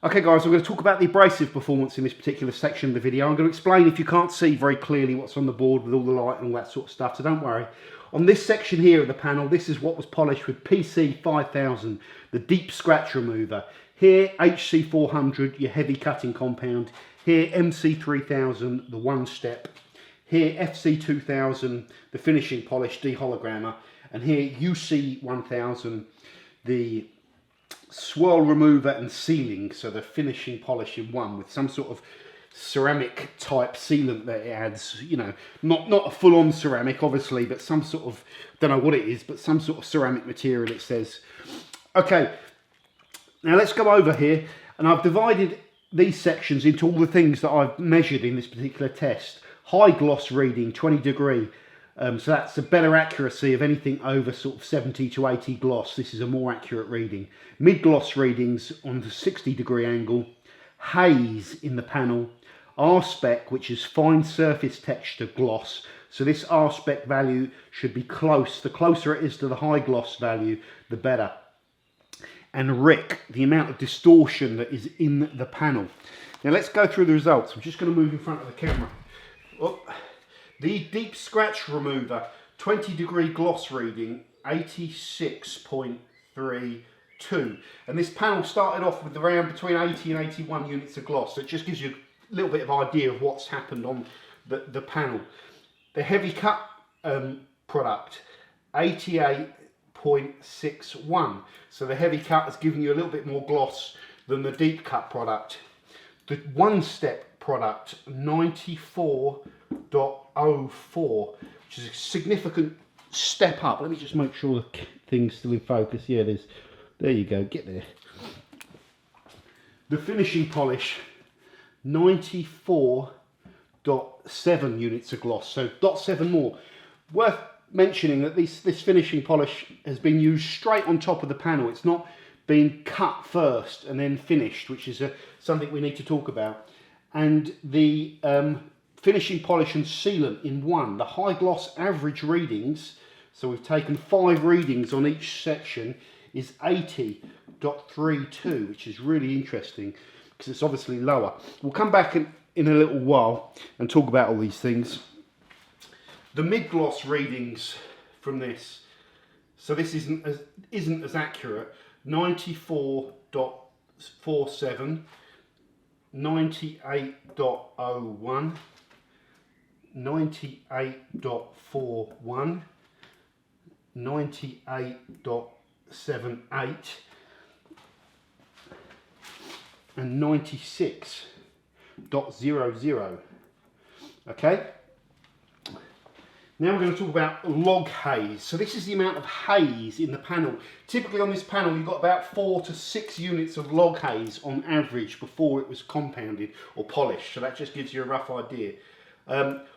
Okay guys, I'm going to talk about the abrasive performance in this particular section of the video. I'm going to explain, if you can't see very clearly, what's on the board with all the light and all that sort of stuff, so don't worry. On this section here of the panel, this is what was polished with PC 5000, the deep scratch remover. Here, HC 400, your heavy cutting compound. Here, MC 3000, the one step. Here, FC 2000, the finishing polish dehologrammer. And here, UC 1000, the swirl remover and sealing, so the finishing polish in one, with some sort of ceramic type sealant that it adds, you know, not a full-on ceramic obviously, but some sort of, don't know what it is, but some sort of ceramic material, it says. Okay, now let's go over here, and I've divided these sections into all the things that I've measured in this particular test. High gloss reading, 20 degree. So that's a better accuracy of anything over sort of 70 to 80 gloss. This is a more accurate reading. Mid gloss readings on the 60 degree angle. Haze in the panel. R-spec, which is fine surface texture gloss. So this R-spec value should be close. The closer it is to the high gloss value, the better. And Rick, the amount of distortion that is in the panel. Now let's go through the results. I'm just going to move in front of the camera. Oh. The deep scratch remover, 20 degree gloss reading, 86.32. And this panel started off with around between 80 and 81 units of gloss. So it just gives you a little bit of idea of what's happened on the panel. The heavy cut product, 88.61. So the heavy cut has given you a little bit more gloss than the deep cut product. The one step product, 94.04, which is a significant step up. Let me just make sure the thing's still in focus. Yeah, there you go, get there. The finishing polish, 94.7 units of gloss, so 0.7 more. Worth mentioning that this finishing polish has been used straight on top of the panel. It's not been cut first and then finished, which is something we need to talk about. And the finishing polish and sealant in one. The high gloss average readings, so we've taken 5 readings on each section, is 80.32, which is really interesting because it's obviously lower. We'll come back in a little while and talk about all these things. The mid gloss readings from this, so this isn't as accurate. 94.47, 98.01, 98.41, 98.78 and 96.00. Okay, now we're going to talk about log haze. So this is the amount of haze in the panel. Typically on this panel you've got about 4 to 6 units of log haze on average before it was compounded or polished. So that just gives you a rough idea.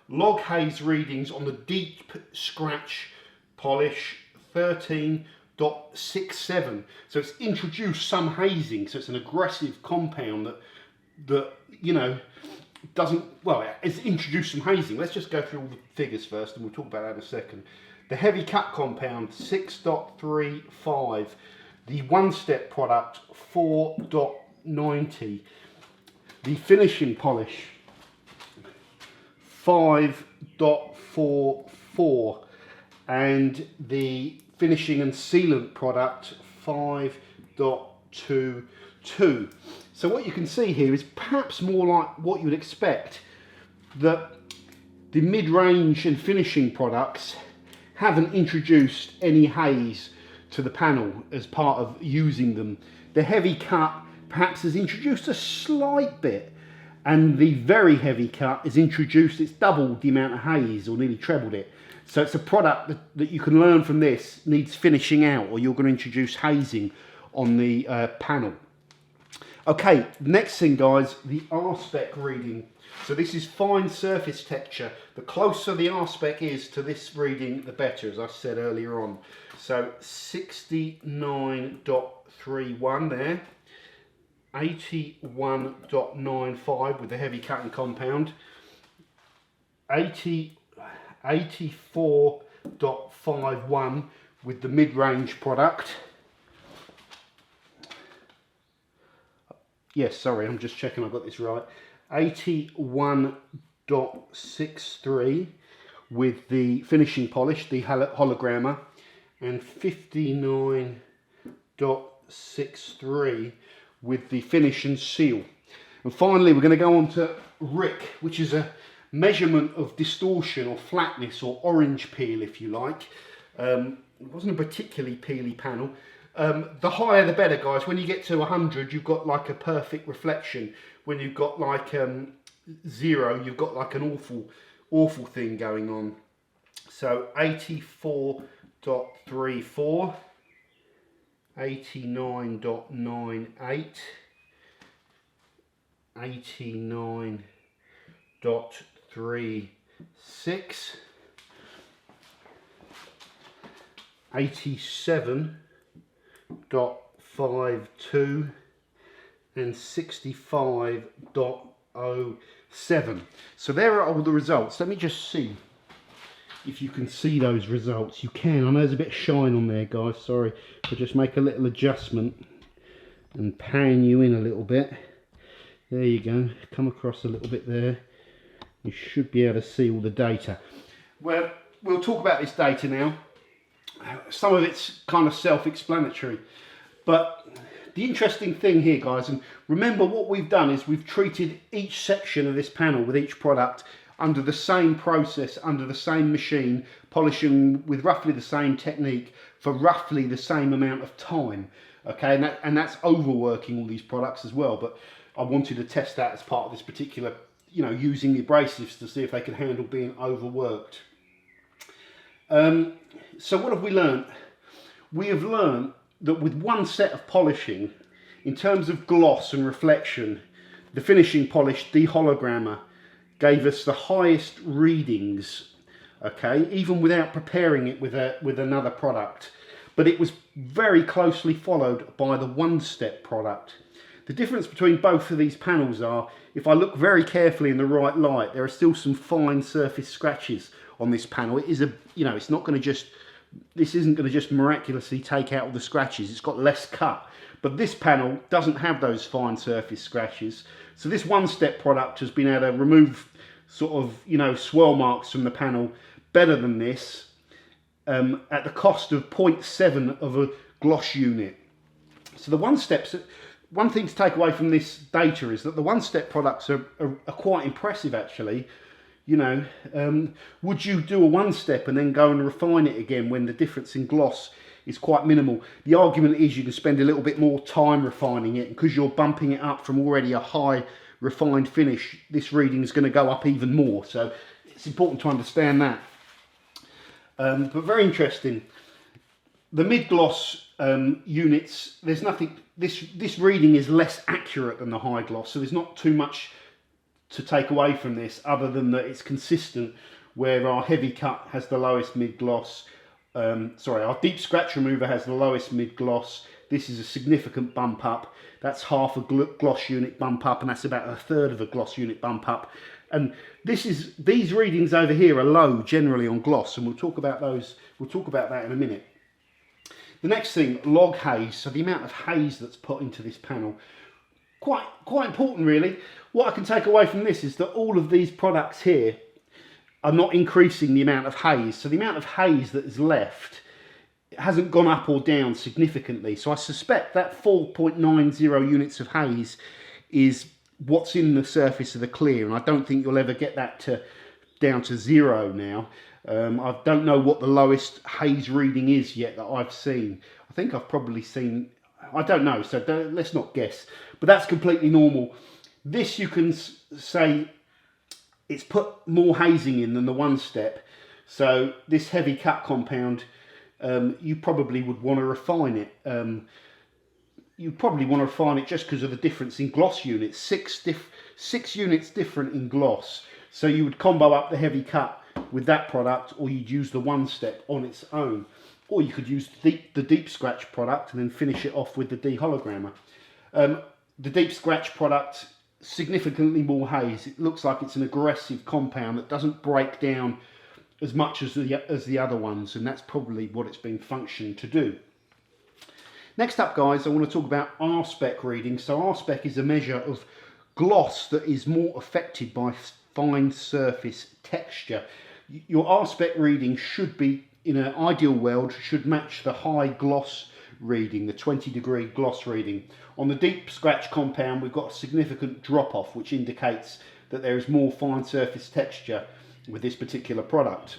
Log haze readings on the deep scratch polish, 13.67. So it's introduced some hazing, so it's an aggressive compound that you know, doesn't, well, it's introduced some hazing. Let's just go through all the figures first and we'll talk about that in a second. The heavy cut compound, 6.35. The one step product, 4.90. The finishing polish, 5.44, and the finishing and sealant product, 5.22. So what you can see here is perhaps more like what you would expect, that the mid-range and finishing products haven't introduced any haze to the panel as part of using them. The heavy cut perhaps has introduced a slight bit, and the very heavy cut is introduced, it's doubled the amount of haze or nearly trebled it. So it's a product that you can learn from this needs finishing out, or you're going to introduce hazing on the panel. Okay, next thing guys, the r-spec reading. So this is fine surface texture. The closer the r-spec is to this reading, the better, as I said earlier on. So 69.31 there. 81.95 with the heavy cutting compound. 84.51 with the mid-range product. yes, sorry, I'm just checking I got this right. 81.63 with the finishing polish, the hologrammer, and 59.63 with the finish and seal. And finally, we're going to go on to Rick, which is a measurement of distortion or flatness or orange peel, if you like. It wasn't a particularly peely panel. The higher the better, guys. When you get to 100, you've got like a perfect reflection. When you've got like 0, you've got like an awful thing going on. So 84.34, 89.98, 89.36, 87.52 and 65.07. So there are all the results. Let me just see if you can see those results. You can. I know there's a bit of shine on there, guys. Sorry. I'll just make a little adjustment and pan you in a little bit. There you go. Come across a little bit there. You should be able to see all the data. Well, we'll talk about this data now. Some of it's kind of self-explanatory, but the interesting thing here, guys, and remember what we've done is we've treated each section of this panel with each product under the same process, under the same machine, polishing with roughly the same technique for roughly the same amount of time. Okay, and that's overworking all these products as well, but I wanted to test that as part of this particular, you know, using the abrasives to see if they can handle being overworked. So what have we learned? We have learned that with one set of polishing, in terms of gloss and reflection, the finishing polish, the hologrammer, gave us the highest readings, okay, even without preparing it with another product. But it was very closely followed by the one-step product. The difference between both of these panels are, if I look very carefully in the right light, there are still some fine surface scratches on this panel. It is a, you know, it's not going to just, this isn't going to just miraculously take out all the scratches. It's got less cut. But this panel doesn't have those fine surface scratches. So this one-step product has been able to remove sort of, you know, swirl marks from the panel better than this at the cost of 0.7 of a gloss unit. So the one-steps, one thing to take away from this data is that the one-step products are quite impressive, actually. You know, would you do a one-step and then go and refine it again when the difference in gloss is quite minimal? The argument is you can spend a little bit more time refining it, because you're bumping it up from already a high refined finish. This reading is going to go up even more, so it's important to understand that. But very interesting. The mid-gloss units, there's nothing, this reading is less accurate than the high gloss, so there's not too much to take away from this other than that it's consistent, where our heavy cut has the lowest mid-gloss, our deep scratch remover has the lowest mid-gloss. This is a significant bump up. That's half a gloss unit bump up, and that's about a third of a gloss unit bump up. And these readings over here are low generally on gloss, and we'll talk about those. We'll talk about that in a minute. The next thing, log haze. So the amount of haze that's put into this panel, quite important really. What I can take away from this is that all of these products here are not increasing the amount of haze. So the amount of haze that is left hasn't gone up or down significantly. So I suspect that 4.90 units of haze is what's in the surface of the clear, and I don't think you'll ever get that down to 0 now. I don't know what the lowest haze reading is yet that I've seen. I think I've probably seen, I don't know, so let's not guess. But that's completely normal. This, you can say, it's put more hazing in than the one step. So this heavy cut compound, you probably would want to refine it. You probably want to refine it just because of the difference in gloss units. Six units different in gloss. So you would combo up the heavy cut with that product, or you'd use the one step on its own, or you could use the deep scratch product and then finish it off with the dehologrammer. The deep scratch product, significantly more haze. It looks like it's an aggressive compound that doesn't break down as much as the other ones, and that's probably what it's been functioned to do. Next up, guys, I want to talk about r-spec readings. So r-spec is a measure of gloss that is more affected by fine surface texture. Your r-spec reading should be, in an ideal world, should match the high gloss reading, the 20-degree gloss reading. On the deep scratch compound, we've got a significant drop off, which indicates that there is more fine surface texture with this particular product.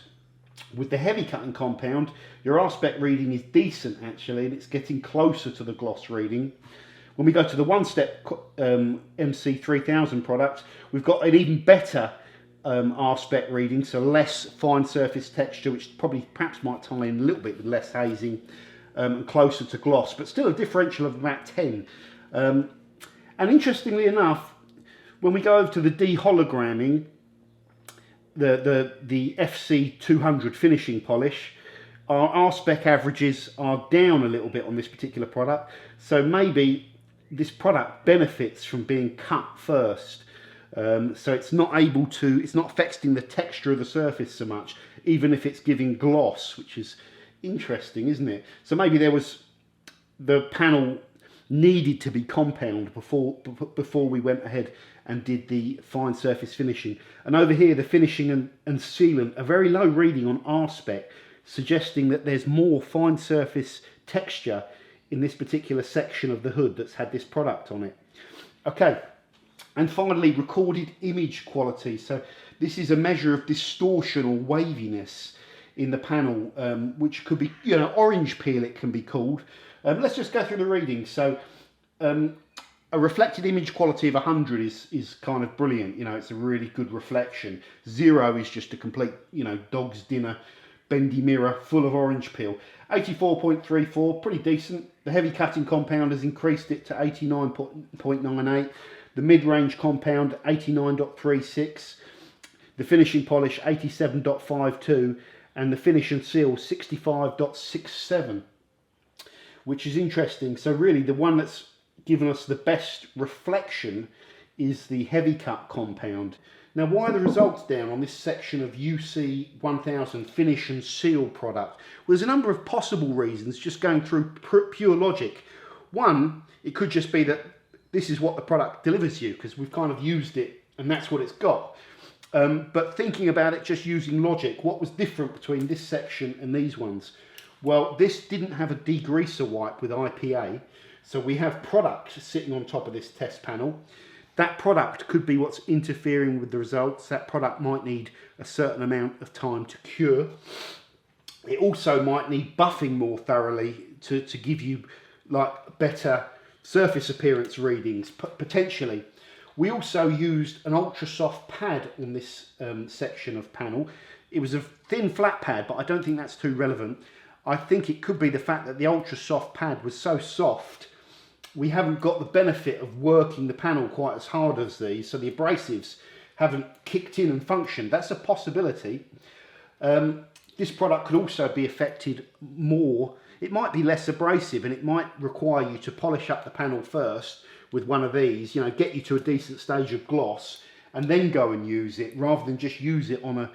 With the heavy cutting compound, your r-spec reading is decent actually, and it's getting closer to the gloss reading. When we go to the one-step MC3000 product, we've got an even better r-spec reading, so less fine surface texture, which perhaps might tie in a little bit with less hazing, and closer to gloss, but still a differential of about 10. And interestingly enough, when we go over to the dehologramming, the FC200 finishing polish, our r-spec averages are down a little bit on this particular product, so maybe this product benefits from being cut first, so it's not affecting the texture of the surface so much, even if it's giving gloss, which is interesting, isn't it? So maybe the panel needed to be compound before we went ahead and did the fine surface finishing. And over here, the finishing and sealant, a very low reading on r-spec, suggesting that there's more fine surface texture in this particular section of the hood that's had this product on it. Okay, and finally, recorded image quality. So this is a measure of distortion or waviness in the panel, which could be, orange peel it can be called. Let's just go through the readings. So a reflected image quality of 100 is kind of brilliant. It's a really good reflection. 0 is just a complete, dog's dinner, bendy mirror full of orange peel. 84.34, pretty decent. The heavy cutting compound has increased it to 89.98. The mid-range compound, 89.36. The finishing polish, 87.52. And the finish and seal, 65.67. Which is interesting. So really, the one that's given us the best reflection is the heavy cut compound. Now, why are the results down on this section of UC 1000 finish and seal product? Well, there's a number of possible reasons, just going through pure logic. One, it could just be that this is what the product delivers you, because we've kind of used it and that's what it's got. But thinking about it, just using logic, what was different between this section and these ones? Well, this didn't have a degreaser wipe with IPA, so we have product sitting on top of this test panel. That product could be what's interfering with the results. That product might need a certain amount of time to cure. It also might need buffing more thoroughly to give you like better surface appearance readings, potentially. We also used an ultra soft pad on this section of panel. It was a thin flat pad, but I don't think that's too relevant. I think it could be the fact that the ultra soft pad was so soft, we haven't got the benefit of working the panel quite as hard as these, so the abrasives haven't kicked in and functioned. That's a possibility. This product could also be affected more. It might be less abrasive, and it might require you to polish up the panel first with one of these, get you to a decent stage of gloss, and then go and use it, rather than just use it on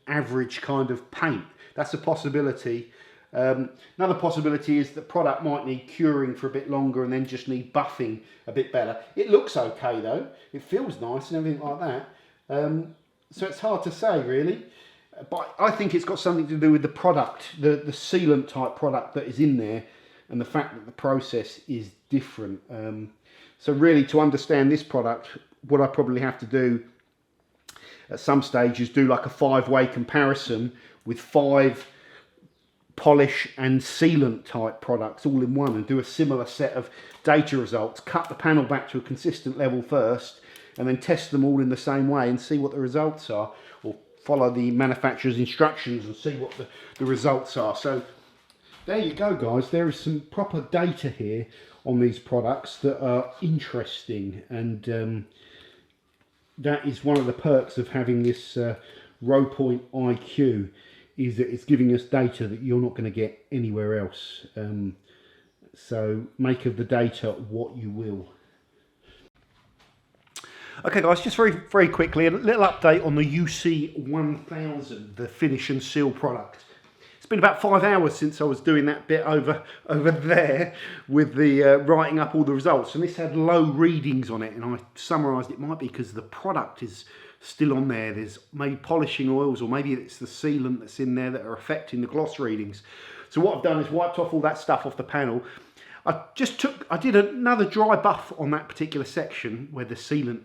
average kind of paint. That's a possibility. Another possibility is that product might need curing for a bit longer and then just need buffing a bit better. It looks okay though. It feels nice and everything like that. So it's hard to say really. But I think it's got something to do with the product, the sealant type product that is in there, and the fact that the process is different. So really, to understand this product, what I probably have to do at some stage is do like a 5-way comparison with 5 polish and sealant type products all in one, and do a similar set of data results, cut the panel back to a consistent level first, and then test them all in the same way and see what the results are, or follow the manufacturer's instructions and see what the results are. So there you go, guys. There is some proper data here on these products that are interesting, and that is one of the perks of having this RowPoint IQ, is that it's giving us data that you're not going to get anywhere else. So make of the data what you will. Okay guys, just very quickly, a little update on the UC 1000, the finish and seal product. It's been about 5 hours since I was doing that bit over there with the writing up all the results, and this had low readings on it, and I summarised it might be because the product is still on there. There's maybe polishing oils, or maybe it's the sealant that's in there that are affecting the gloss readings. So what I've done is wiped off all that stuff off the panel. I did another dry buff on that particular section where the sealant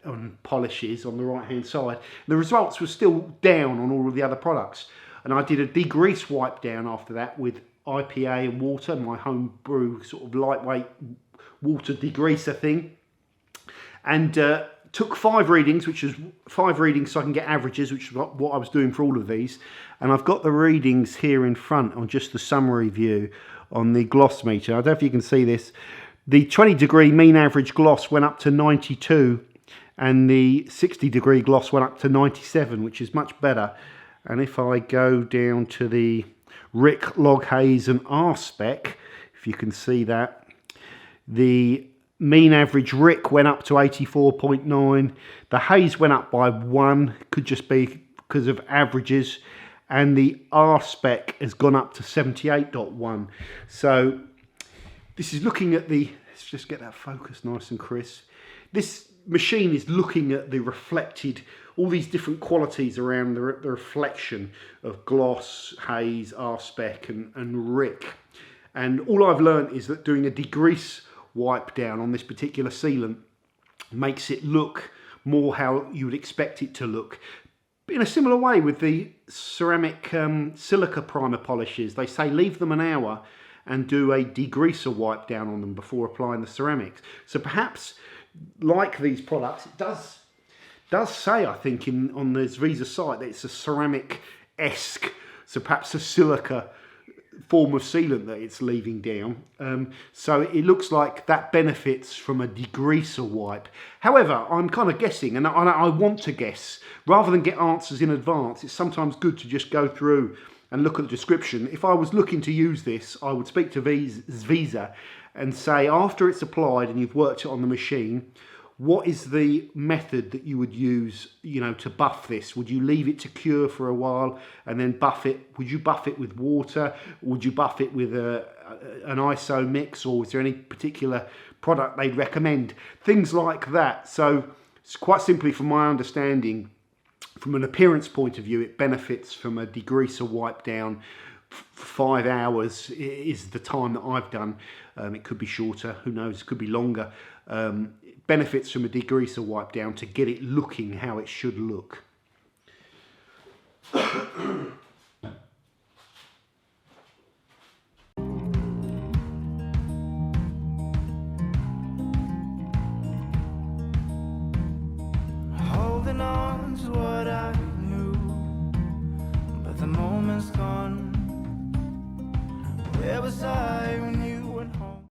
and polish is on the right hand side. The results were still down on all of the other products, and I did a degrease wipe down after that with IPA and water, my home brew sort of lightweight water degreaser thing, and took 5 readings, which is 5 readings so I can get averages, which is what I was doing for all of these. And I've got the readings here in front on just the summary view on the gloss meter. I don't know if you can see this. The 20 degree mean average gloss went up to 92, and the 60 degree gloss went up to 97, which is much better. And if I go down to the Rick, Log, Haze and r-spec, if you can see that, the mean average Rick went up to 84.9, the Haze went up by 1, could just be because of averages, and the r-spec has gone up to 78.1. So this is looking at the, let's just get that focus nice and crisp. This machine is looking at the reflected, all these different qualities around the reflection of gloss, haze, r-spec and Rick. And all I've learned is that doing a degrease wipe down on this particular sealant makes it look more how you would expect it to look. In a similar way with the ceramic silica primer polishes, they say leave them an hour and do a degreaser wipe down on them before applying the ceramics. So perhaps, like these products, it does say, I think, on the zvizzer site that it's a ceramic-esque, so perhaps a silica form of sealant that it's leaving down. So it looks like that benefits from a degreaser wipe. However, I'm kind of guessing, and I want to guess, rather than get answers in advance. It's sometimes good to just go through and look at the description. If I was looking to use this, I would speak to zvizzer and say, after it's applied and you've worked it on the machine, what is the method that you would use, you know, to buff this? Would you leave it to cure for a while and then buff it? Would you buff it with water? Would you buff it with an ISO mix, or is there any particular product they'd recommend? Things like that. So it's quite simply, from my understanding, from an appearance point of view, it benefits from a degreaser wipe down. 5 hours is the time that I've done. It could be shorter, who knows, it could be longer. It benefits from a degreaser wipe down to get it looking how it should look. Holding on to what I knew, but the moment's gone. Where was I when